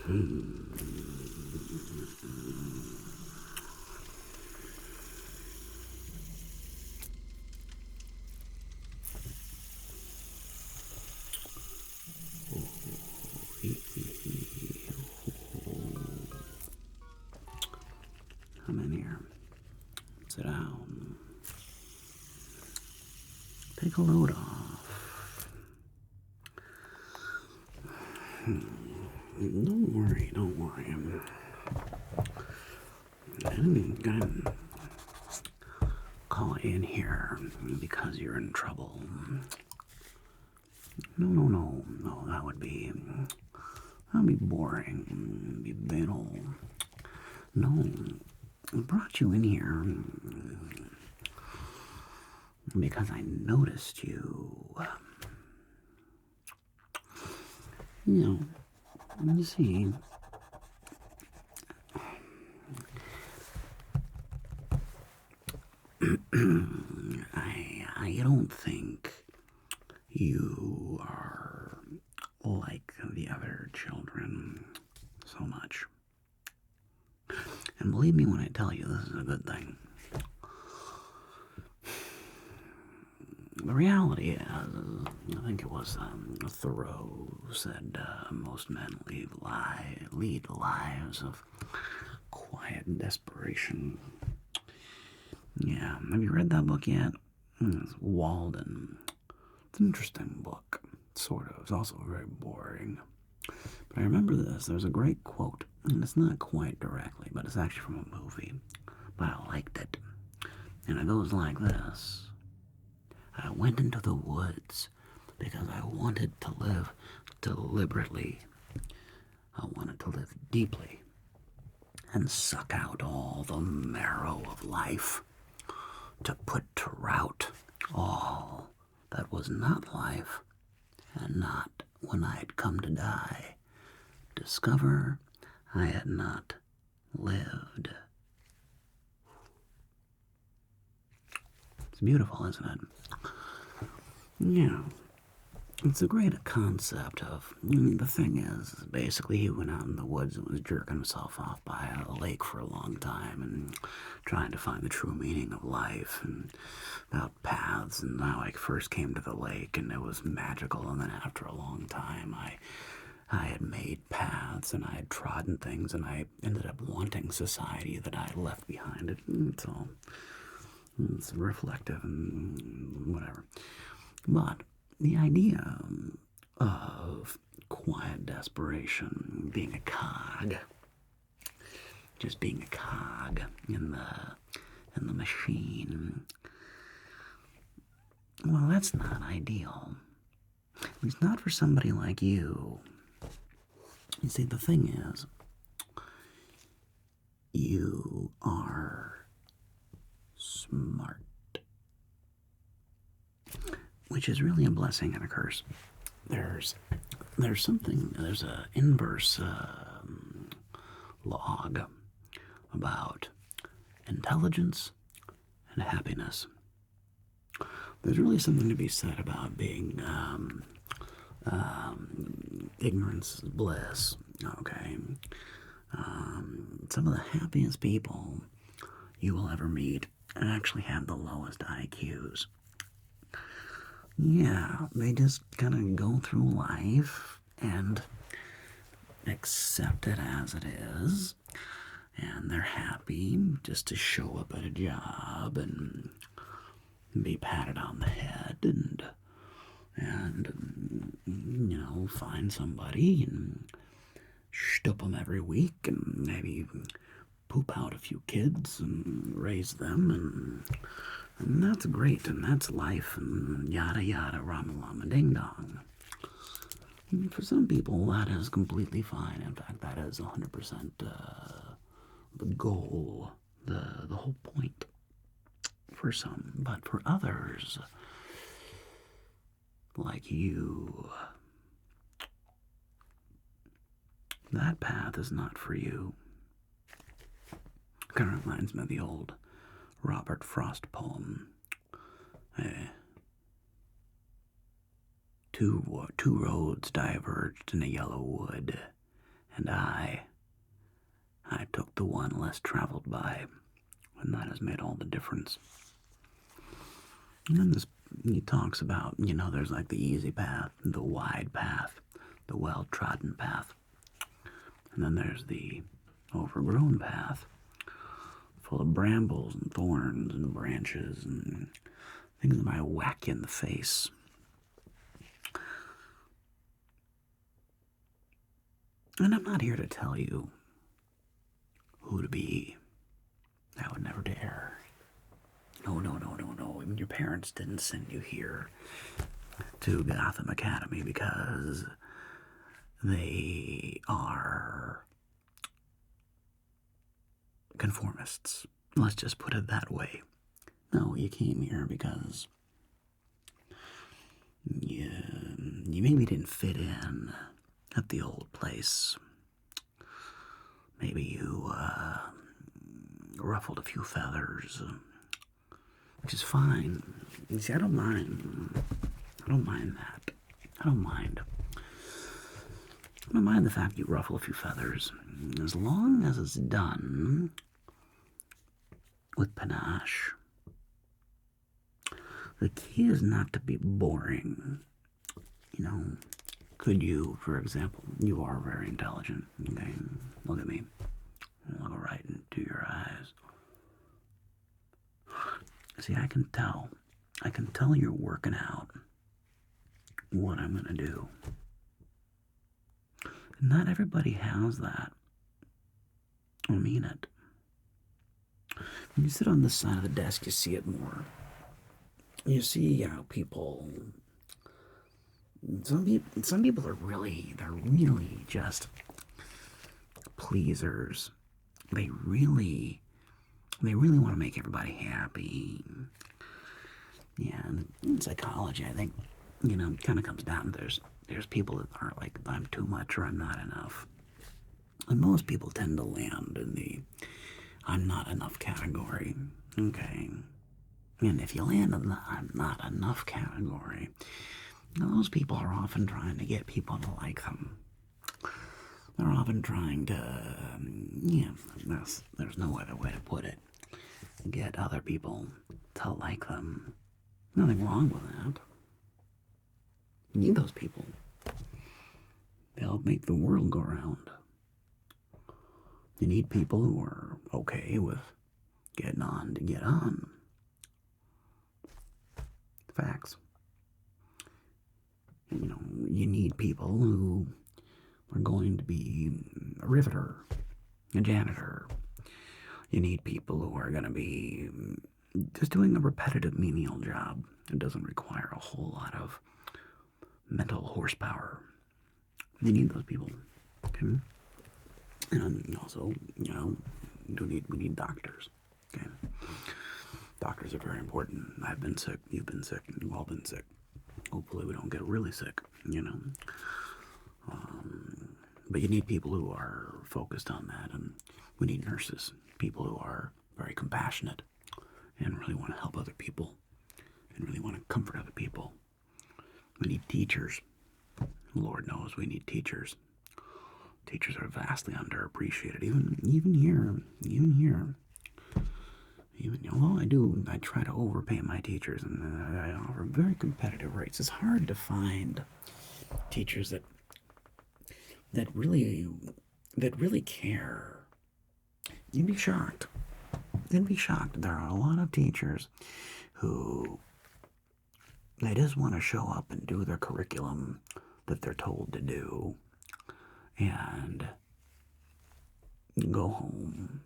Come in here. Sit down. Take a load off. Don't worry, don't worry. I didn't call you in here because you're in trouble. No, that would be boring, be banal. No, I brought you in here because I noticed you. You see, I don't think you are like the other children so much. And believe me when I tell you this is a good thing. The reality is, I think it was Thoreau said most men lead lives of quiet desperation. Yeah, have you read that book yet? It's Walden. It's an interesting book, sort of. It's also very boring. But I remember this. There's a great quote, and it's not quite directly, but it's actually from a movie. But I liked it. And it goes like this. I went into the woods because I wanted to live deliberately. I wanted to live deeply and suck out all the marrow of life, to put to rout all that was not life, and not, when I had come to die, discover I had not lived. It's beautiful, isn't it? Yeah. It's a great concept of, the thing is, basically he went out in the woods and was jerking himself off by a lake for a long time and trying to find the true meaning of life and about paths, and how I first came to the lake and it was magical, and then after a long time I had made paths and I had trodden things, and I ended up wanting society that I had left behind. It's reflective and whatever. But the idea of quiet desperation, being a cog, just being a cog in the machine, well, that's not ideal. At least not for somebody like you. You see, the thing is, you are smart, which is really a blessing and a curse. There's a inverse log about intelligence and happiness. There's really something to be said about being ignorance is bliss. Okay, some of the happiest people you will ever meet actually have the lowest IQs. Yeah, they just kind of go through life and accept it as it is, and they're happy just to show up at a job and be patted on the head and find somebody and shtup them every week and maybe poop out a few kids and raise them, and that's great, and that's life, and yada yada rama lama ding dong. And for some people that is completely fine. In fact, that is 100% the goal, the whole point for some. But for others, like you, that path is not for you. Kind of reminds me of the old Robert Frost poem. Two roads diverged in a yellow wood, And I took the one less traveled by, and that has made all the difference. And then he talks about, there's like the easy path, the wide path, the well-trodden path. And then there's the overgrown path, full of brambles and thorns and branches and things that might whack you in the face. And I'm not here to tell you who to be. I would never dare. No. Even your parents didn't send you here to Gotham Academy because they are conformists. Let's just put it that way. No, you came here because you maybe didn't fit in at the old place. Maybe you ruffled a few feathers, which is fine. You see, I don't mind that. I don't mind the fact you ruffle a few feathers, as long as it's done with panache. The key is not to be boring. Could you, for example, you are very intelligent, okay? Look at me. Look right into your eyes. See, I can tell you're working out what I'm going to do. Not everybody has that. I mean it. When you sit on this side of the desk, you see it more. You see how people... Some people are really just pleasers. They really want to make everybody happy. Yeah, in psychology, I think, kind of comes down to there's people that are like, I'm too much or I'm not enough. And most people tend to land in the I'm not enough category. Okay. And if you land in the I'm not enough category, those people are often trying to get people to like them. They're often trying to, there's no other way to put it, get other people to like them. Nothing wrong with that. You need those people. They help make the world go round. You need people who are okay with getting on to get on. Facts. You need people who are going to be a riveter, a janitor. You need people who are going to be just doing a repetitive menial job. It doesn't require a whole lot of mental horsepower. You need those people. Okay? And also, we need doctors. Okay? Doctors are very important. I've been sick, you've been sick, and you've all been sick. Hopefully we don't get really sick, But you need people who are focused on that, and we need nurses, people who are very compassionate and really want to help other people and really want to comfort other people. We need teachers. Lord knows we need teachers. Teachers are vastly underappreciated, even here. Although I try to overpay my teachers, and I offer very competitive rates. It's hard to find teachers that really care. You'd be shocked. There are a lot of teachers who they just want to show up and do their curriculum that they're told to do and go home.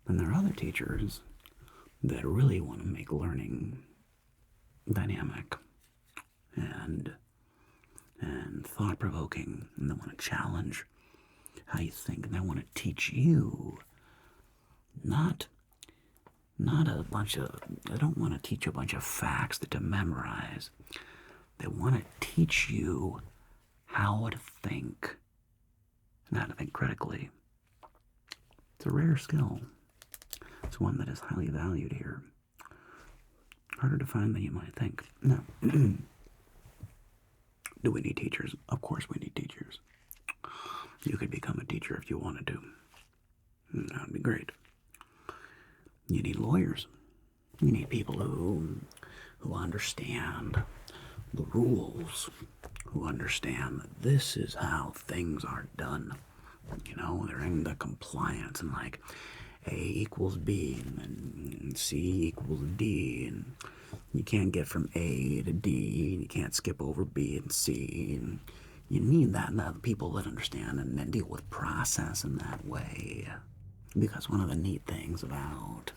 And there are other teachers that really want to make learning dynamic and thought-provoking, and they want to challenge how you think, and they want to teach you not a bunch of, they don't want to teach you a bunch of facts that to memorize. They want to teach you how to think and how to think critically. It's a rare skill. It's one that is highly valued here. Harder to find than you might think. Now, do we need teachers? Of course we need teachers. You could become a teacher if you wanted to. That would be great. You need lawyers. You need people who understand the rules, who understand that this is how things are done. You know, they're in the compliance and like A equals B and C equals D, and you can't get from A to D, and you can't skip over B and C, and you need that people that understand and deal with process in that way. Because one of the neat things about,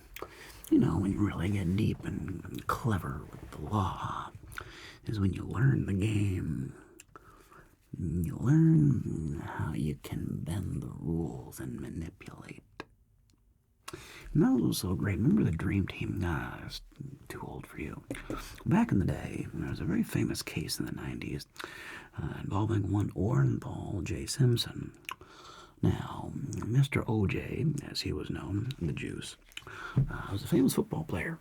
you know, when you really get deep and clever with the law, is when you learn the game, you learn how you can bend the rules and manipulate. And that was so great. Remember the Dream Team? Nah, it's too old for you. Back in the day, there was a very famous case in the 90s involving one Orenthal J. Simpson. Now, Mr. OJ, as he was known, the Juice, was a famous football player.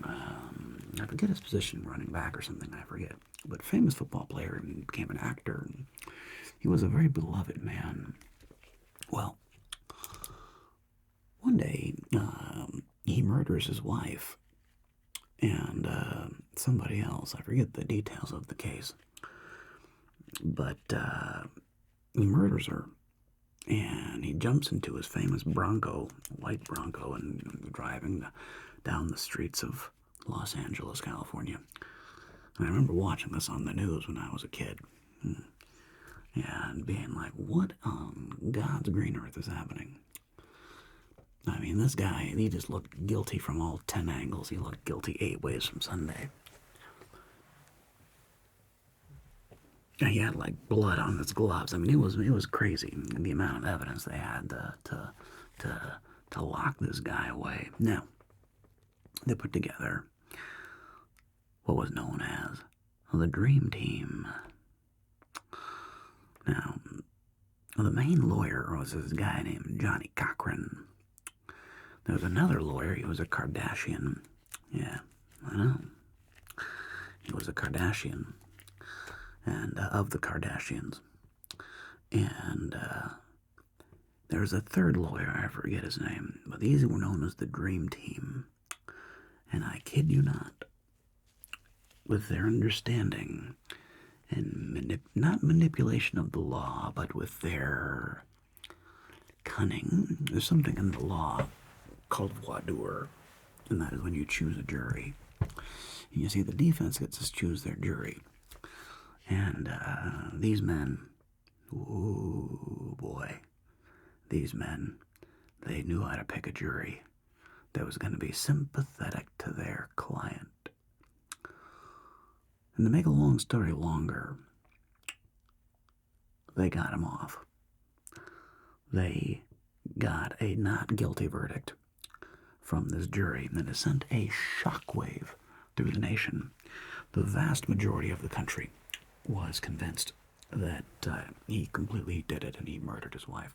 I forget his position, running back or something, I forget. But famous football player, and became an actor. And he was a very beloved man. Well, one day, he murders his wife and somebody else. I forget the details of the case. But he murders her. And he jumps into his famous Bronco, white Bronco, and driving down the streets of Los Angeles, California. And I remember watching this on the news when I was a kid. And being like, what on God's green earth is happening? I mean, this guy, he just looked guilty from all 10 angles. He looked guilty 8 ways from Sunday. He had like blood on his gloves. I mean, it was crazy, the amount of evidence they had to lock this guy away. Now, they put together what was known as the Dream Team. Now, the main lawyer was this guy named Johnny Cochran. There was another lawyer. He was a Kardashian. Yeah, I know. He was a Kardashian. And of the Kardashians. And there was a third lawyer, I forget his name, but these were known as the Dream Team. And I kid you not, with their understanding and not manipulation of the law, but with their cunning. There's something in the law called voir dire, and that is when you choose a jury. And you see, the defense gets to choose their jury. And these men, ooh boy, these men, they knew how to pick a jury that was going to be sympathetic to their client. And to make a long story longer, they got him off. They got a not guilty verdict from this jury, and it sent a shockwave through the nation. The vast majority of the country was convinced that he completely did it and he murdered his wife.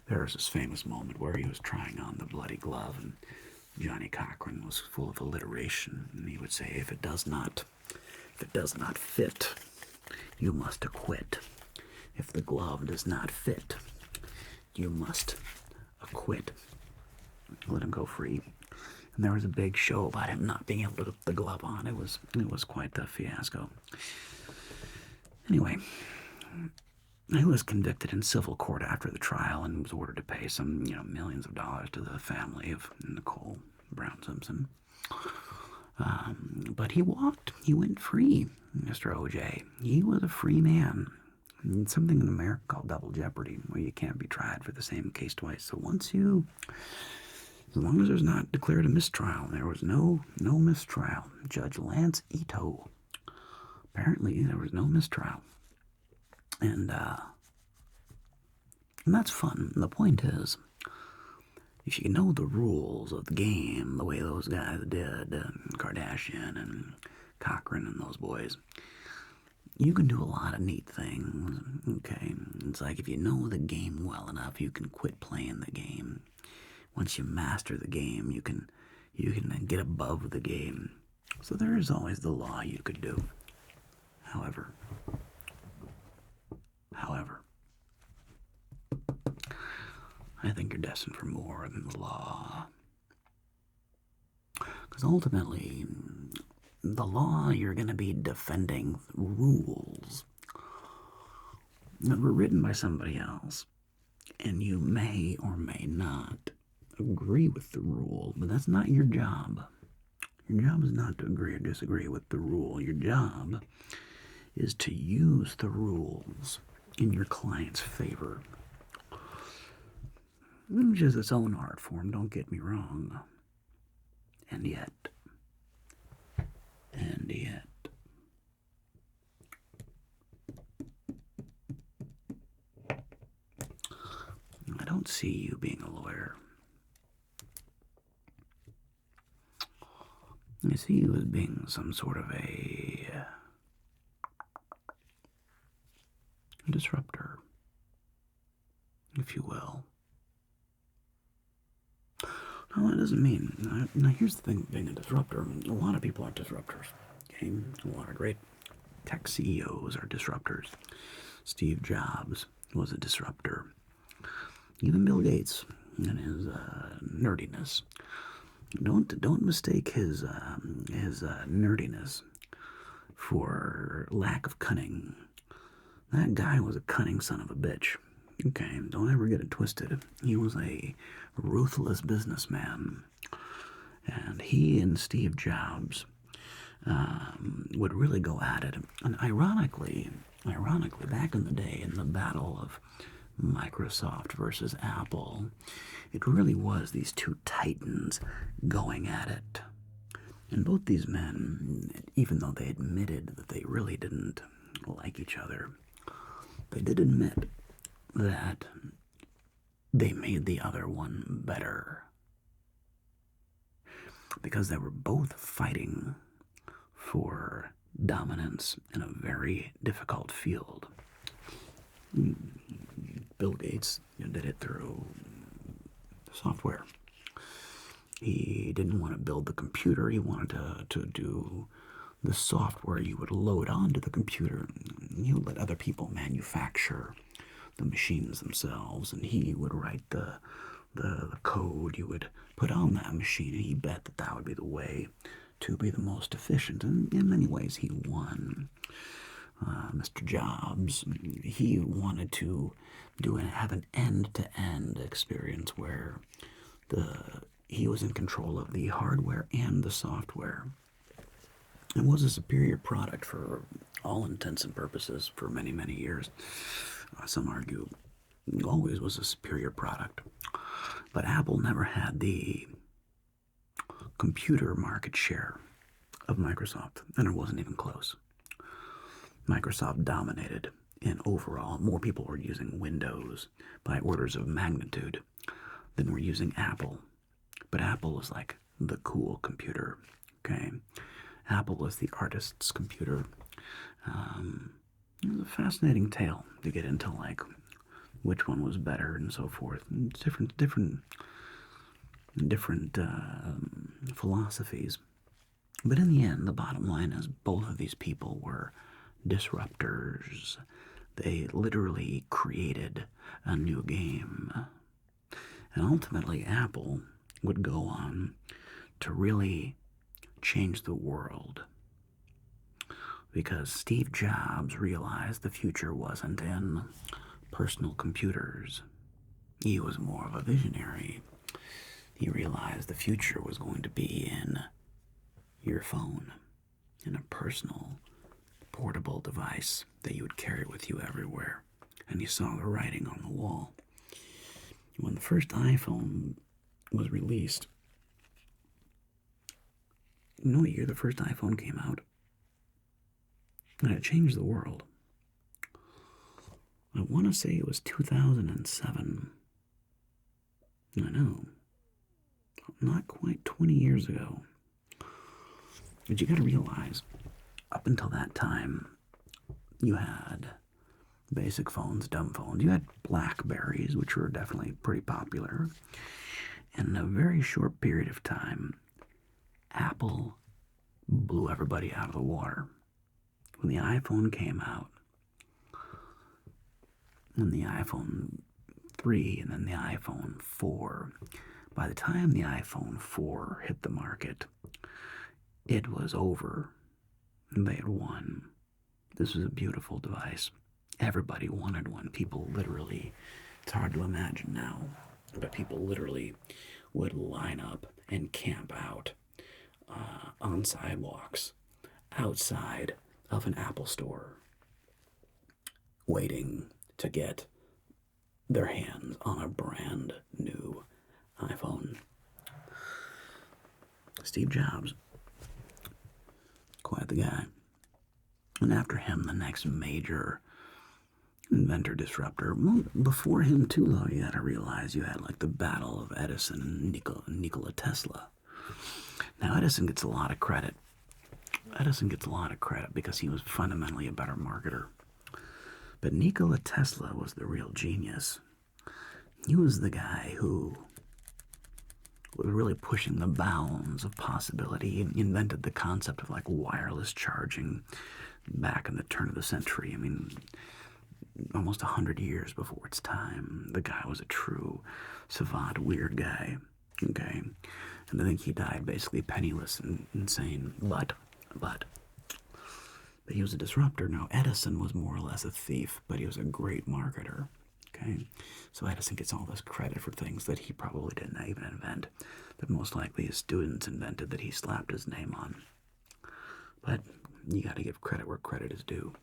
There was this famous moment where he was trying on the bloody glove, and Johnny Cochran was full of alliteration, and he would say, if it does not fit, you must acquit. If the glove does not fit, you must acquit. Let him go free. And there was a big show about him not being able to put the glove on. It was quite the fiasco. Anyway, he was convicted in civil court after the trial and was ordered to pay some, millions of dollars to the family of Nicole Brown Simpson. But he went free, Mr. OJ. He was a free man. It's something in America called double jeopardy, where you can't be tried for the same case twice. So as long as there's not declared a mistrial, there was no mistrial. Judge Lance Ito, apparently there was no mistrial. And that's fun. The point is, if you know the rules of the game, the way those guys did, Kardashian and Cochran and those boys, you can do a lot of neat things, okay? It's like if you know the game well enough, you can quit playing the game. Once you master the game, you can then get above the game. So there is always the law you could do. However, I think you're destined for more than the law. Because ultimately, the law, you're going to be defending rules that were written by somebody else. And you may or may not agree with the rule, but that's not your job. Your job is not to agree or disagree with the rule. Your job is to use the rules in your client's favor. Which is its own art form, don't get me wrong. And yet, I don't see you being a lawyer. I see you as being some sort of a disruptor, if you will. Now, that doesn't mean... Now, here's the thing, being a disruptor. A lot of people are disruptors. Okay? A lot of great tech CEOs are disruptors. Steve Jobs was a disruptor. Even Bill Gates and his nerdiness. Don't mistake his nerdiness for lack of cunning. That guy was a cunning son of a bitch. Okay, don't ever get it twisted. He was a ruthless businessman. And he and Steve Jobs would really go at it. And ironically, back in the day, in the battle of Microsoft versus Apple, it really was these two titans going at it. And both these men, even though they admitted that they really didn't like each other, they did admit that they made the other one better. Because they were both fighting for dominance in a very difficult field. Bill Gates did it through software. He didn't want to build the computer. He wanted to do the software you would load onto the computer. You let other people manufacture the machines themselves, and he would write the code you would put on that machine, and he bet that that would be the way to be the most efficient. And in many ways, he won. Mr. Jobs, he wanted to have an end-to-end experience where he was in control of the hardware and the software. It was a superior product for all intents and purposes for many, many years. Some argue it always was a superior product. But Apple never had the computer market share of Microsoft, and it wasn't even close. Microsoft dominated, and overall, more people were using Windows by orders of magnitude than were using Apple. But Apple was like the cool computer, okay? Apple was the artist's computer. It was a fascinating tale to get into, like, which one was better and so forth. And different philosophies. But in the end, the bottom line is both of these people were disruptors. They literally created a new game. And ultimately, Apple would go on to really change the world. Because Steve Jobs realized the future wasn't in personal computers. He was more of a visionary. He realized the future was going to be in your phone, in a personal, portable device that you would carry with you everywhere. And he saw the writing on the wall. When the first iPhone was released, you know what year the first iPhone came out? And it changed the world. I want to say it was 2007. I know. Not quite 20 years ago. But you got to realize, up until that time, you had basic phones, dumb phones. You had Blackberries, which were definitely pretty popular. And in a very short period of time, Apple blew everybody out of the water. When the iPhone came out, and the iPhone 3 and then the iPhone 4. By the time the iPhone 4 hit the market, it was over. They had won. This was a beautiful device. Everybody wanted one. People literally, it's hard to imagine now, but people literally would line up and camp out on sidewalks outside of an Apple store waiting to get their hands on a brand new iPhone. Steve Jobs, quite the guy. And after him, the next major inventor disruptor. Well, before him too, though, you had to realize you had like the battle of Edison and Nikola Tesla. Now, Edison gets a lot of credit. Edison gets a lot of credit because he was fundamentally a better marketer. But Nikola Tesla was the real genius. He was the guy who was really pushing the bounds of possibility. He invented the concept of like wireless charging back in the turn of the century. I mean, almost 100 years before its time. The guy was a true savant, weird guy. Okay, and I think he died basically penniless and insane. But he was a disruptor. Now, Edison was more or less a thief, but he was a great marketer. Okay, so Edison gets all this credit for things that he probably didn't even invent, that most likely his students invented that he slapped his name on. But you got to give credit where credit is due.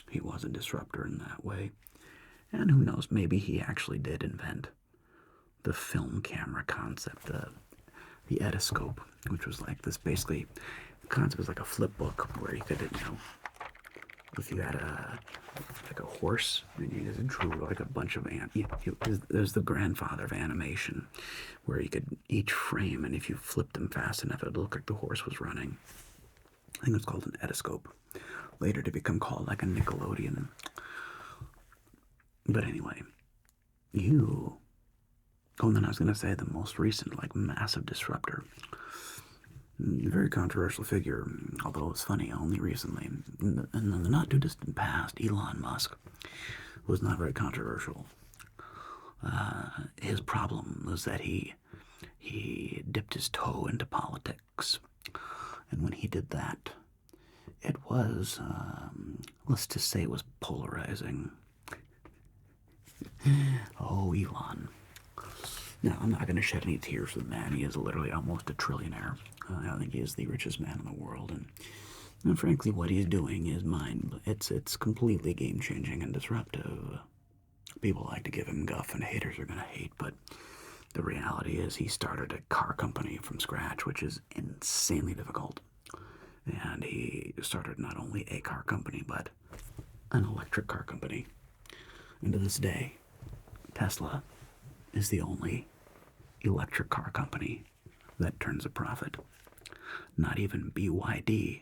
He was a disruptor in that way. And who knows, maybe he actually did invent the film camera concept, the Etiscope, which was like this basically, the concept was like a flip book where you could, if you had like a horse and you just drew like a bunch of there's the grandfather of animation, where you could each frame, and if you flipped them fast enough, it would look like the horse was running. I think it's called an Etiscope, later to become called like a Nickelodeon. But anyway, and then I was going to say the most recent, like, massive disruptor. Very controversial figure, although it's funny, only recently. In the not too distant past, Elon Musk was not very controversial. His problem was that he dipped his toe into politics. And when he did that, it was, let's just say it was polarizing. Oh, Elon. Now, I'm not going to shed any tears for the man. He is literally almost a trillionaire. I think he is the richest man in the world. And frankly, what he's doing is it's completely game-changing and disruptive. People like to give him guff, and haters are going to hate, but the reality is he started a car company from scratch, which is insanely difficult. And he started not only a car company, but an electric car company. And to this day, Tesla is the only electric car company that turns a profit. Not even BYD,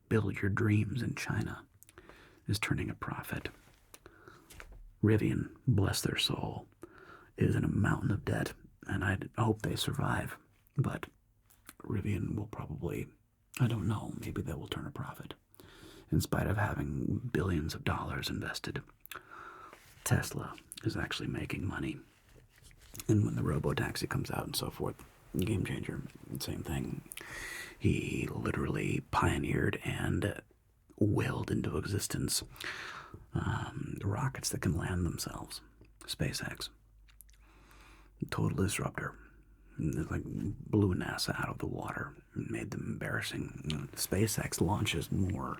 Build Your Dreams in China, is turning a profit. Rivian, bless their soul, is in a mountain of debt, and I hope they survive. But Rivian will probably, I don't know, maybe they will turn a profit. In spite of having billions of dollars invested, Tesla is actually making money. And when the robo-taxi comes out and so forth, game changer, same thing. He literally pioneered and willed into existence rockets that can land themselves. SpaceX. Total disruptor. It like blew NASA out of the water and made them embarrassing. SpaceX launches more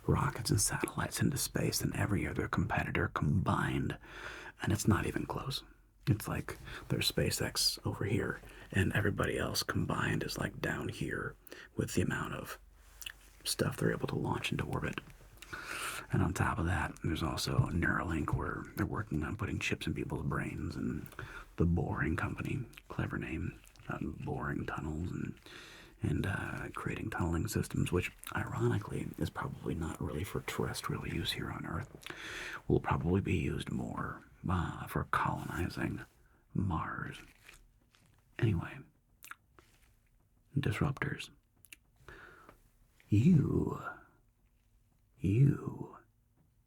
rockets and satellites into space than every other competitor combined, and it's not even close. It's like there's SpaceX over here, and everybody else combined is like down here with the amount of stuff they're able to launch into orbit. And on top of that, there's also Neuralink, where they're working on putting chips in people's brains, and the Boring Company, clever name, boring tunnels and creating tunneling systems, which ironically is probably not really for terrestrial use here on Earth. Will probably be used more for colonizing Mars. Anyway, disruptors. You,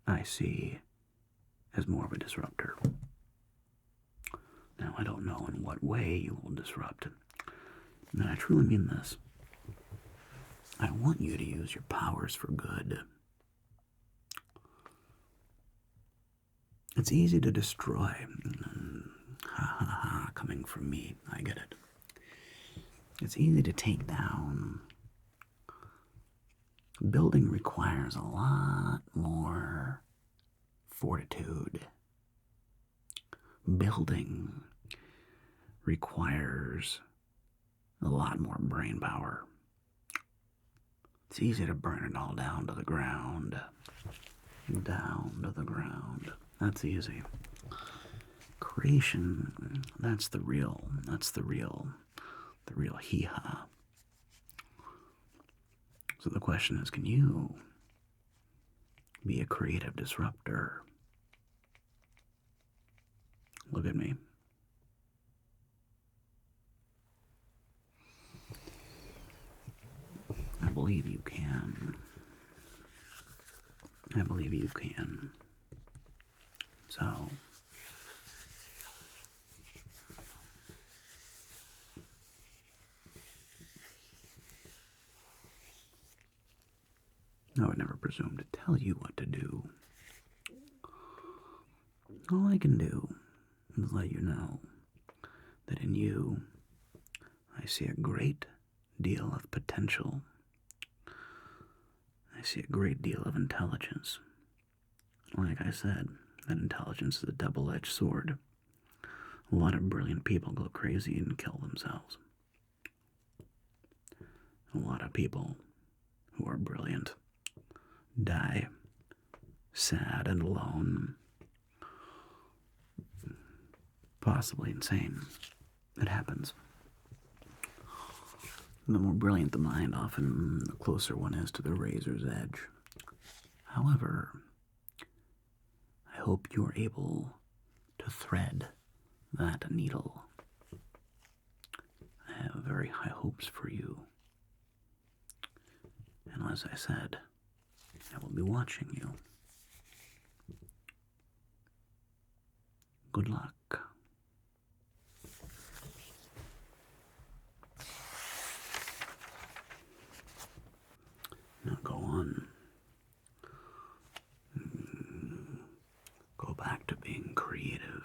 I see as more of a disruptor. Now, I don't know in what way you will disrupt. And I truly mean this. I want you to use your powers for good. It's easy to destroy. Ha ha ha, coming from me. I get it. It's easy to take down. Building requires a lot more fortitude. Building requires a lot more brain power. It's easy to burn it all down to the ground. Down to the ground. That's easy. Creation, that's the real hee-haw. So the question is, can you be a creative disruptor? Look at me. I believe you can. I believe you can. So, I would never presume to tell you what to do. All I can do is let you know that in you, I see a great deal of potential. I see a great deal of intelligence. Like I said, that intelligence is a double-edged sword. A lot of brilliant people go crazy and kill themselves. A lot of people who are brilliant die sad and alone, possibly insane. It happens. The more brilliant the mind, often the closer one is to the razor's edge. However, I hope you are able to thread that needle. I have very high hopes for you. And as I said, I will be watching you. Good luck. Now go on. Go back to being creative.